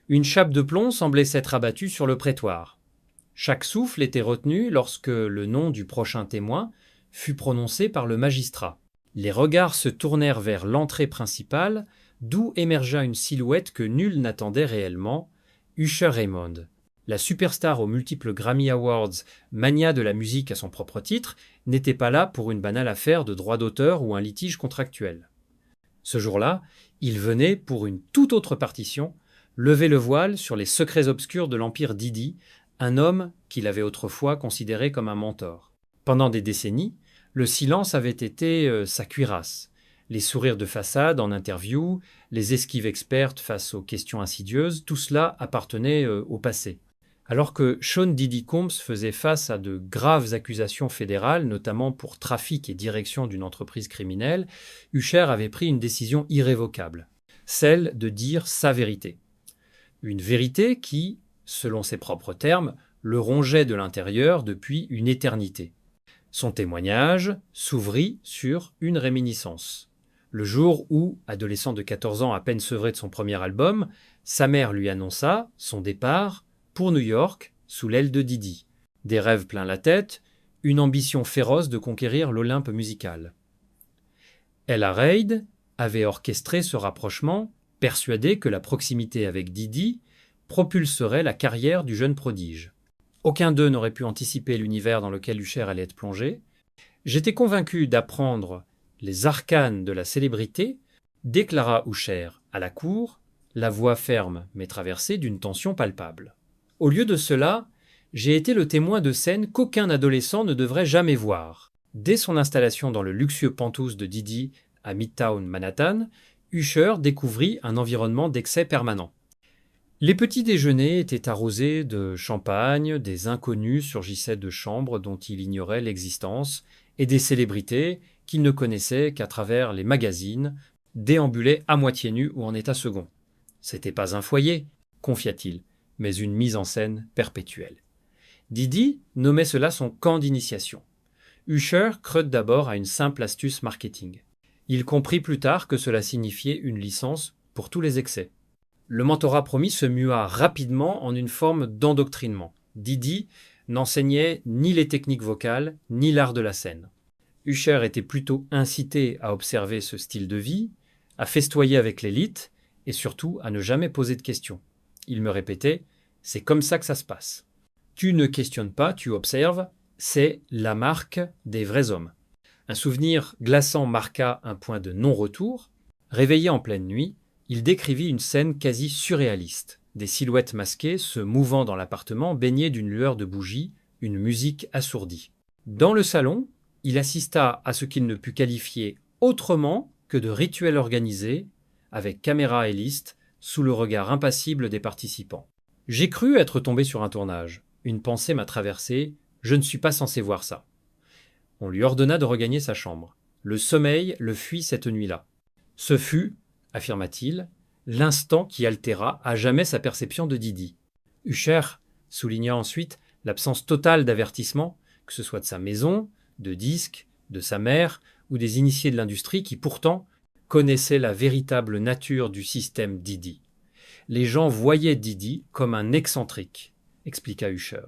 Une chape de plomb semblait s'être abattue sur le prétoire. Chaque souffle était retenu lorsque le nom du prochain témoin fut prononcé par le magistrat. Les regards se tournèrent vers l'entrée principale, d'où émergea une silhouette que nul n'attendait réellement, Usher Raymond. La superstar aux multiples Grammy Awards, mania de la musique à son propre titre, n'était pas là pour une banale affaire de droit d'auteur ou un litige contractuel. Ce jour-là, il venait, pour une toute autre partition, lever le voile sur les secrets obscurs de l'empire Didi, un homme qu'il avait autrefois considéré comme un mentor. Pendant des décennies, le silence avait été sa cuirasse. Les sourires de façade en interview, les esquives expertes face aux questions insidieuses, tout cela appartenait au passé. Alors que Sean Diddy Combs faisait face à de graves accusations fédérales, notamment pour trafic et direction d'une entreprise criminelle, Usher avait pris une décision irrévocable, celle de dire sa vérité. Une vérité qui, selon ses propres termes, le rongeait de l'intérieur depuis une éternité. Son témoignage s'ouvrit sur une réminiscence. Le jour où, adolescent de 14 ans à peine sevré de son premier album, sa mère lui annonça son départ pour New York sous l'aile de Diddy. Des rêves plein la tête, une ambition féroce de conquérir l'Olympe musical. Ella Reid avait orchestré ce rapprochement, persuadée que la proximité avec Diddy propulserait la carrière du jeune prodige. Aucun d'eux n'aurait pu anticiper l'univers dans lequel Usher allait être plongé. J'étais convaincu d'apprendre les arcanes de la célébrité, déclara Usher à la cour, la voix ferme mais traversée d'une tension palpable. Au lieu de cela, j'ai été le témoin de scènes qu'aucun adolescent ne devrait jamais voir. Dès son installation dans le luxueux penthouse de Diddy à Midtown Manhattan, Usher découvrit un environnement d'excès permanent. Les petits déjeuners étaient arrosés de champagne, des inconnus surgissaient de chambres dont il ignorait l'existence, et des célébrités qu'il ne connaissait qu'à travers les magazines, déambulaient à moitié nus ou en état second. C'était pas un foyer, confia-t-il, mais une mise en scène perpétuelle. Diddy nommait cela son camp d'initiation. Usher crut d'abord à une simple astuce marketing. Il comprit plus tard que cela signifiait une licence pour tous les excès. Le mentorat promis se mua rapidement en une forme d'endoctrinement. Diddy n'enseignait ni les techniques vocales, ni l'art de la scène. Usher était plutôt incité à observer ce style de vie, à festoyer avec l'élite, et surtout à ne jamais poser de questions. Il me répétait « C'est comme ça que ça se passe. Tu ne questionnes pas, tu observes, c'est la marque des vrais hommes. » Un souvenir glaçant marqua un point de non-retour. Réveillé en pleine nuit, il décrivit une scène quasi surréaliste. Des silhouettes masquées se mouvant dans l'appartement baignées d'une lueur de bougies, une musique assourdie. Dans le salon, il assista à ce qu'il ne put qualifier autrement que de rituel organisé, avec caméra et liste, sous le regard impassible des participants. J'ai cru être tombé sur un tournage. Une pensée m'a traversé, je ne suis pas censé voir ça. On lui ordonna de regagner sa chambre. Le sommeil le fuit cette nuit-là. Ce fut, affirma-t-il, l'instant qui altéra à jamais sa perception de Diddy. Usher souligna ensuite l'absence totale d'avertissement, que ce soit de sa maison, de disques, de sa mère ou des initiés de l'industrie qui pourtant connaissaient la véritable nature du système Diddy. Les gens voyaient Diddy comme un excentrique, expliqua Usher.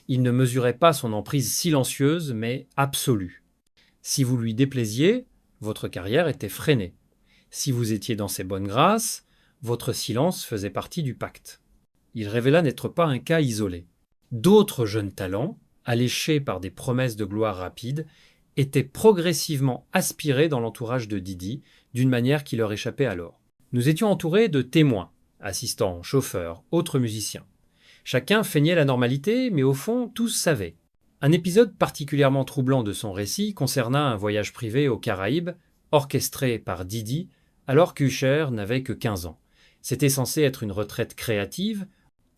Il ne mesurait pas son emprise silencieuse mais absolue. Si vous lui déplaisiez, votre carrière était freinée. Si vous étiez dans ses bonnes grâces, votre silence faisait partie du pacte. Il révéla n'être pas un cas isolé. D'autres jeunes talents, alléchés par des promesses de gloire rapide, étaient progressivement aspirés dans l'entourage de Diddy d'une manière qui leur échappait alors. Nous étions entourés de témoins, assistants, chauffeurs, autres musiciens. Chacun feignait la normalité, mais au fond, tous savaient. Un épisode particulièrement troublant de son récit concerna un voyage privé aux Caraïbes, orchestré par Diddy, alors qu'Usher n'avait que 15 ans. C'était censé être une retraite créative,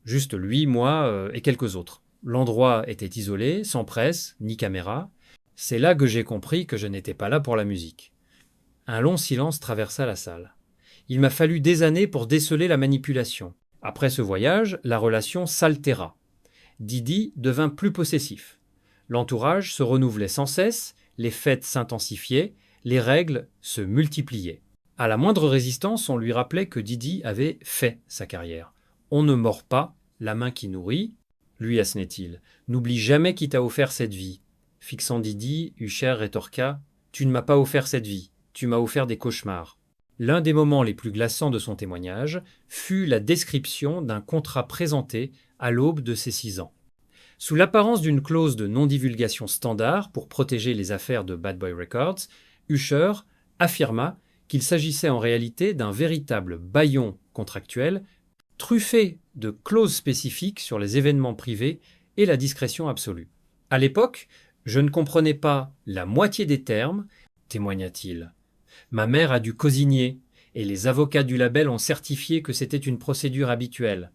juste lui, moi et quelques autres. L'endroit était isolé, sans presse, ni caméra. C'est là que j'ai compris que je n'étais pas là pour la musique. Un long silence traversa la salle. Il m'a fallu des années pour déceler la manipulation. Après ce voyage, la relation s'altéra. Diddy devint plus possessif. L'entourage se renouvelait sans cesse, les fêtes s'intensifiaient, les règles se multipliaient. À la moindre résistance, on lui rappelait que Diddy avait fait sa carrière. On ne mord pas la main qui nourrit. Lui assenait-il. N'oublie jamais qui t'a offert cette vie. Fixant Didi, Usher rétorqua: Tu ne m'as pas offert cette vie, tu m'as offert des cauchemars. L'un des moments les plus glaçants de son témoignage fut la description d'un contrat présenté à l'aube de ses 6 ans. Sous l'apparence d'une clause de non-divulgation standard pour protéger les affaires de Bad Boy Records, Usher affirma qu'il s'agissait en réalité d'un véritable bâillon contractuel truffé de clauses spécifiques sur les événements privés et la discrétion absolue. À l'époque, je ne comprenais pas la moitié des termes, témoigna-t-il. Ma mère a dû cosigner, et les avocats du label ont certifié que c'était une procédure habituelle.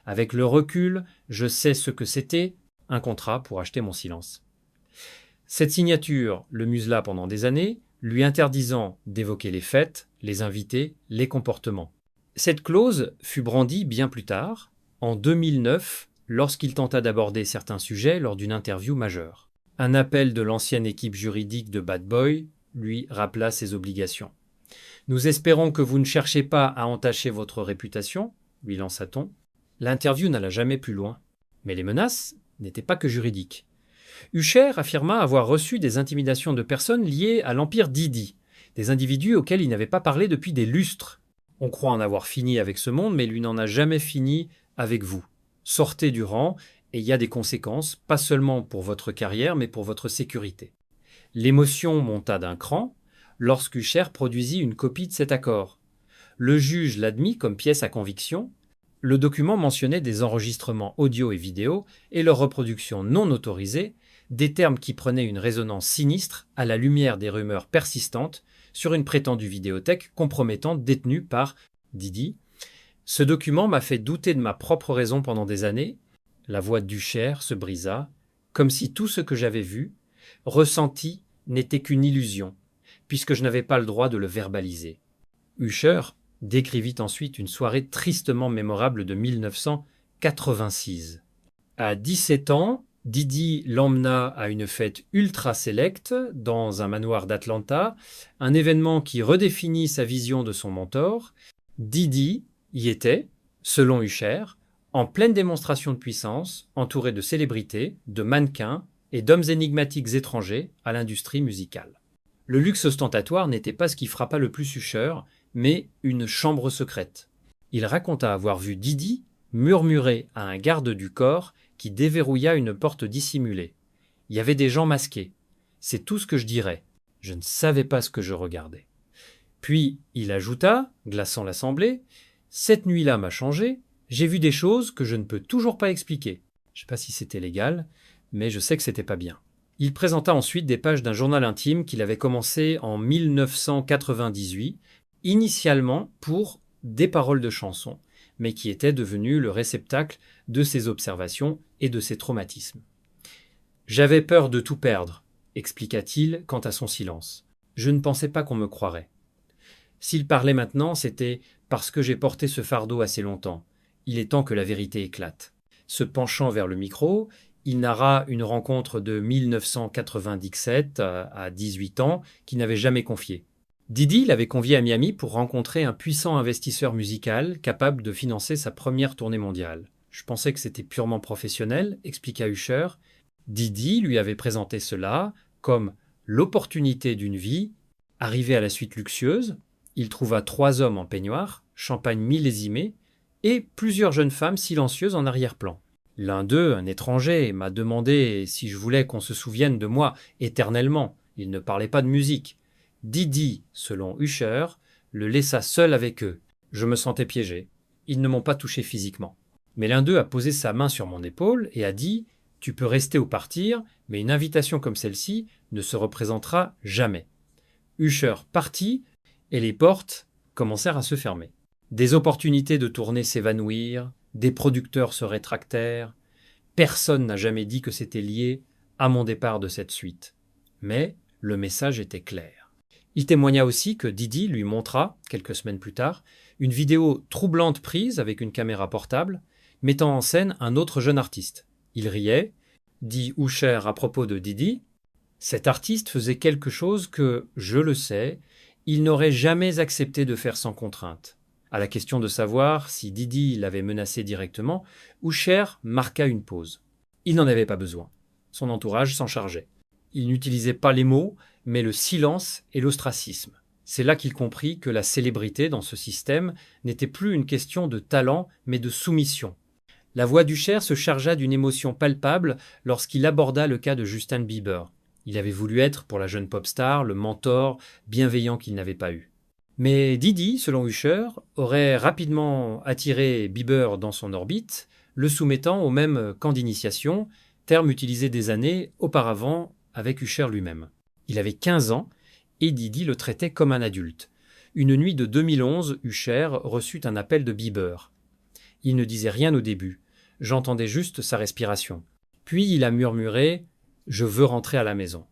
Avec le recul, je sais ce que c'était, un contrat pour acheter mon silence. Cette signature le musela pendant des années, lui interdisant d'évoquer les fêtes, les invités, les comportements. Cette clause fut brandie bien plus tard, en 2009, lorsqu'il tenta d'aborder certains sujets lors d'une interview majeure. Un appel de l'ancienne équipe juridique de Bad Boy lui rappela ses obligations. « Nous espérons que vous ne cherchez pas à entacher votre réputation », lui lança-t-on. L'interview n'alla jamais plus loin. Mais les menaces n'étaient pas que juridiques. Usher affirma avoir reçu des intimidations de personnes liées à l'empire Didi, des individus auxquels il n'avait pas parlé depuis des lustres. On croit en avoir fini avec ce monde, mais lui n'en a jamais fini avec vous. Sortez du rang, et il y a des conséquences, pas seulement pour votre carrière, mais pour votre sécurité. L'émotion monta d'un cran lorsqu'Usher produisit une copie de cet accord. Le juge l'admit comme pièce à conviction. Le document mentionnait des enregistrements audio et vidéo et leur reproduction non autorisée, des termes qui prenaient une résonance sinistre à la lumière des rumeurs persistantes sur une prétendue vidéothèque compromettante détenue par Didi. Ce document m'a fait douter de ma propre raison pendant des années. La voix d'Usher se brisa, comme si tout ce que j'avais vu, ressenti, n'était qu'une illusion, puisque je n'avais pas le droit de le verbaliser. Usher décrivit ensuite une soirée tristement mémorable de 1986. À 17 ans, Didi l'emmena à une fête ultra sélecte dans un manoir d'Atlanta, un événement qui redéfinit sa vision de son mentor. Didi y était, selon Usher, en pleine démonstration de puissance, entouré de célébrités, de mannequins et d'hommes énigmatiques étrangers à l'industrie musicale. Le luxe ostentatoire n'était pas ce qui frappa le plus Usher, mais une chambre secrète. Il raconta avoir vu Didi murmurer à un garde du corps qui déverrouilla une porte dissimulée. Il y avait des gens masqués. C'est tout ce que je dirais. Je ne savais pas ce que je regardais. Puis il ajouta, glaçant l'assemblée, « Cette nuit-là m'a changé. J'ai vu des choses que je ne peux toujours pas expliquer. » Je ne sais pas si c'était légal, mais je sais que c'était pas bien. Il présenta ensuite des pages d'un journal intime qu'il avait commencé en 1998, initialement pour des paroles de chansons, mais qui était devenu le réceptacle de ses observations et de ses traumatismes. « J'avais peur de tout perdre, » expliqua-t-il quant à son silence. « Je ne pensais pas qu'on me croirait. S'il parlait maintenant, c'était parce que j'ai porté ce fardeau assez longtemps. Il est temps que la vérité éclate. » Se penchant vers le micro, il narra une rencontre de 1997 à 18 ans qu'il n'avait jamais confiée. Didi l'avait convié à Miami pour rencontrer un puissant investisseur musical capable de financer sa première tournée mondiale. Je pensais que c'était purement professionnel, expliqua Usher. Didi lui avait présenté cela comme l'opportunité d'une vie. Arrivé à la suite luxueuse, il trouva 3 hommes en peignoir, champagne millésimé, et plusieurs jeunes femmes silencieuses en arrière-plan. L'un d'eux, un étranger, m'a demandé si je voulais qu'on se souvienne de moi éternellement. Il ne parlait pas de musique. Didi, selon Usher, le laissa seul avec eux. Je me sentais piégé. Ils ne m'ont pas touché physiquement. Mais l'un d'eux a posé sa main sur mon épaule et a dit « Tu peux rester ou partir, mais une invitation comme celle-ci ne se représentera jamais. » Usher partit et les portes commencèrent à se fermer. Des opportunités de tournée s'évanouirent, des producteurs se rétractèrent. Personne n'a jamais dit que c'était lié à mon départ de cette suite. Mais le message était clair. Il témoigna aussi que Didi lui montra, quelques semaines plus tard, une vidéo troublante prise avec une caméra portable, mettant en scène un autre jeune artiste. Il riait, dit Usher à propos de Didi. Cet artiste faisait quelque chose que, je le sais, il n'aurait jamais accepté de faire sans contrainte. À la question de savoir si Didi l'avait menacé directement, Usher marqua une pause. Il n'en avait pas besoin. Son entourage s'en chargeait. Il n'utilisait pas les mots, mais le silence et l'ostracisme. C'est là qu'il comprit que la célébrité dans ce système n'était plus une question de talent, mais de soumission. La voix d'Usher se chargea d'une émotion palpable lorsqu'il aborda le cas de Justin Bieber. Il avait voulu être, pour la jeune pop star, le mentor bienveillant qu'il n'avait pas eu. Mais Didi, selon Usher, aurait rapidement attiré Bieber dans son orbite, le soumettant au même camp d'initiation, terme utilisé des années auparavant avec Usher lui-même. Il avait 15 ans et Didi le traitait comme un adulte. Une nuit de 2011, Usher reçut un appel de Bieber. Il ne disait rien au début. J'entendais juste sa respiration. Puis il a murmuré « Je veux rentrer à la maison ».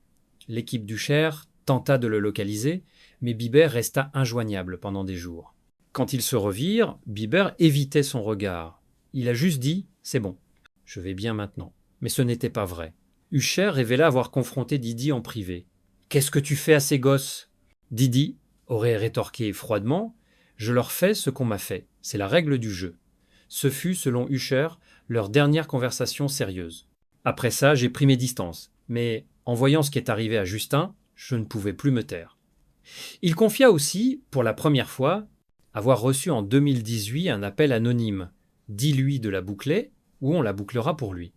L'équipe d'Usher tenta de le localiser, mais Bieber resta injoignable pendant des jours. Quand ils se revirent, Bieber évitait son regard. Il a juste dit « C'est bon, je vais bien maintenant ». Mais ce n'était pas vrai. Usher révéla avoir confronté Didi en privé. « Qu'est-ce que tu fais à ces gosses ?» Didi aurait rétorqué froidement « Je leur fais ce qu'on m'a fait, c'est la règle du jeu ». Ce fut, selon Usher, leur dernière conversation sérieuse. Après ça, j'ai pris mes distances, mais en voyant ce qui est arrivé à Justin, je ne pouvais plus me taire. Il confia aussi, pour la première fois, avoir reçu en 2018 un appel anonyme. Dis-lui de la boucler, ou on la bouclera pour lui.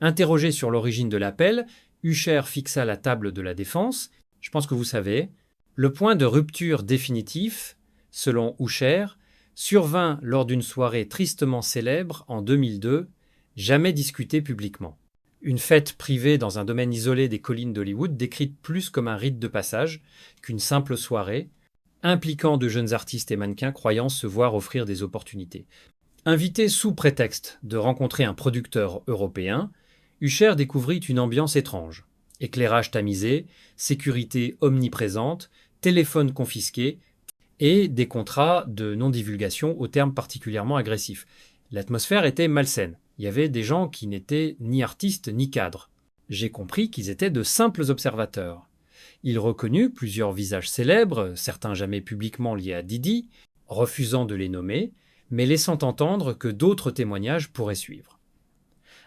Interrogé sur l'origine de l'appel, Usher fixa la table de la défense. Je pense que vous savez, le point de rupture définitif, selon Usher, survint lors d'une soirée tristement célèbre en 2002, jamais discutée publiquement. Une fête privée dans un domaine isolé des collines d'Hollywood, décrite plus comme un rite de passage qu'une simple soirée, impliquant de jeunes artistes et mannequins croyant se voir offrir des opportunités. Invité sous prétexte de rencontrer un producteur européen, Usher découvrit une ambiance étrange. Éclairage tamisé, sécurité omniprésente, téléphone confisqué et des contrats de non-divulgation aux termes particulièrement agressifs. L'atmosphère était malsaine. Il y avait des gens qui n'étaient ni artistes ni cadres. J'ai compris qu'ils étaient de simples observateurs. Il reconnut plusieurs visages célèbres, certains jamais publiquement liés à Didi, refusant de les nommer, mais laissant entendre que d'autres témoignages pourraient suivre.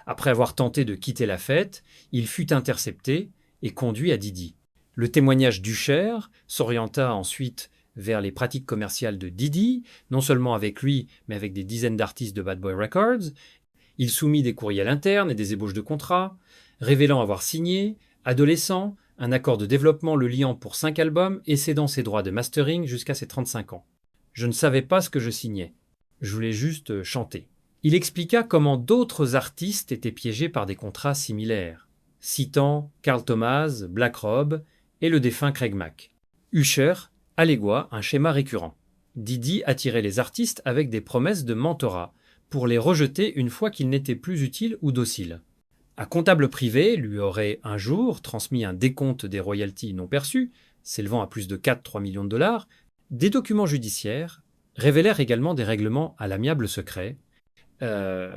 Après avoir tenté de quitter la fête, il fut intercepté et conduit à Didi. Le témoignage d'Usher s'orienta ensuite vers les pratiques commerciales de Didi, non seulement avec lui, mais avec des dizaines d'artistes de Bad Boy Records. Il soumit des courriels internes et des ébauches de contrats, révélant avoir signé, adolescent, un accord de développement le liant pour 5 albums et cédant ses droits de mastering jusqu'à ses 35 ans. Je ne savais pas ce que je signais. Je voulais juste chanter. Il expliqua comment d'autres artistes étaient piégés par des contrats similaires, citant Carl Thomas, Black Rob et le défunt Craig Mack. Usher allégua un schéma récurrent. Didi attirait les artistes avec des promesses de mentorat, pour les rejeter une fois qu'ils n'étaient plus utiles ou dociles. Un comptable privé lui aurait un jour transmis un décompte des royalties non perçues, s'élevant à plus de 4-3 millions de dollars. Des documents judiciaires révélèrent également des règlements à l'amiable secret,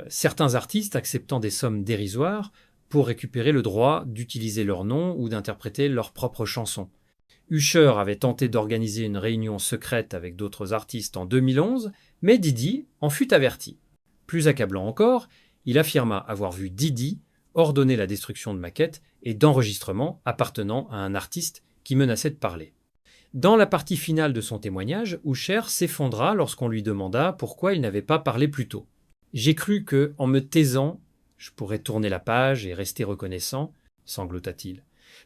certains artistes acceptant des sommes dérisoires pour récupérer le droit d'utiliser leur nom ou d'interpréter leurs propres chansons. Usher avait tenté d'organiser une réunion secrète avec d'autres artistes en 2011, mais Didi en fut averti. Plus accablant encore, il affirma avoir vu Didi ordonner la destruction de maquettes et d'enregistrements appartenant à un artiste qui menaçait de parler. Dans la partie finale de son témoignage, Usher s'effondra lorsqu'on lui demanda pourquoi il n'avait pas parlé plus tôt. J'ai cru que, en me taisant, je pourrais tourner la page et rester reconnaissant, sanglota-t-il.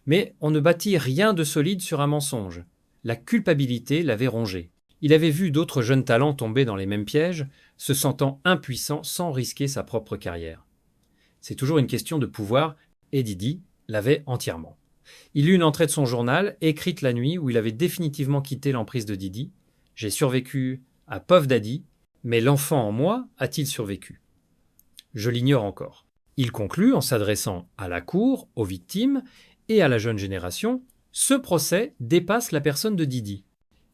Mais on ne bâtit rien de solide sur un mensonge. La culpabilité l'avait rongé. Il avait vu d'autres jeunes talents tomber dans les mêmes pièges, se sentant impuissants sans risquer sa propre carrière. C'est toujours une question de pouvoir, et Didi l'avait entièrement. Il eut une entrée de son journal, écrite la nuit où il avait définitivement quitté l'emprise de Didi. « J'ai survécu à Puff Daddy, mais l'enfant en moi a-t-il survécu ?» Je l'ignore encore. Il conclut en s'adressant à la cour, aux victimes et à la jeune génération. Ce procès dépasse la personne de Didi.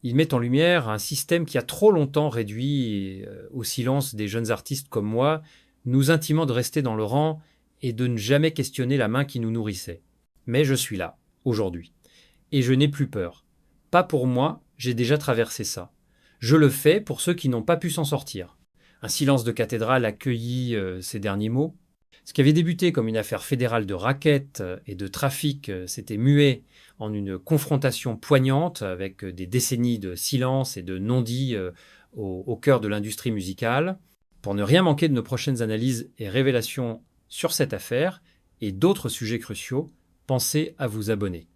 Il met en lumière un système qui a trop longtemps réduit au silence des jeunes artistes comme moi, nous intimant de rester dans le rang et de ne jamais questionner la main qui nous nourrissait. Mais je suis là, aujourd'hui. Et je n'ai plus peur. Pas pour moi, j'ai déjà traversé ça. Je le fais pour ceux qui n'ont pas pu s'en sortir. Un silence de cathédrale accueillit ces derniers mots. Ce qui avait débuté comme une affaire fédérale de raquettes et de trafic s'était mué en une confrontation poignante avec des décennies de silence et de non-dits au cœur de l'industrie musicale. Pour ne rien manquer de nos prochaines analyses et révélations sur cette affaire et d'autres sujets cruciaux, pensez à vous abonner.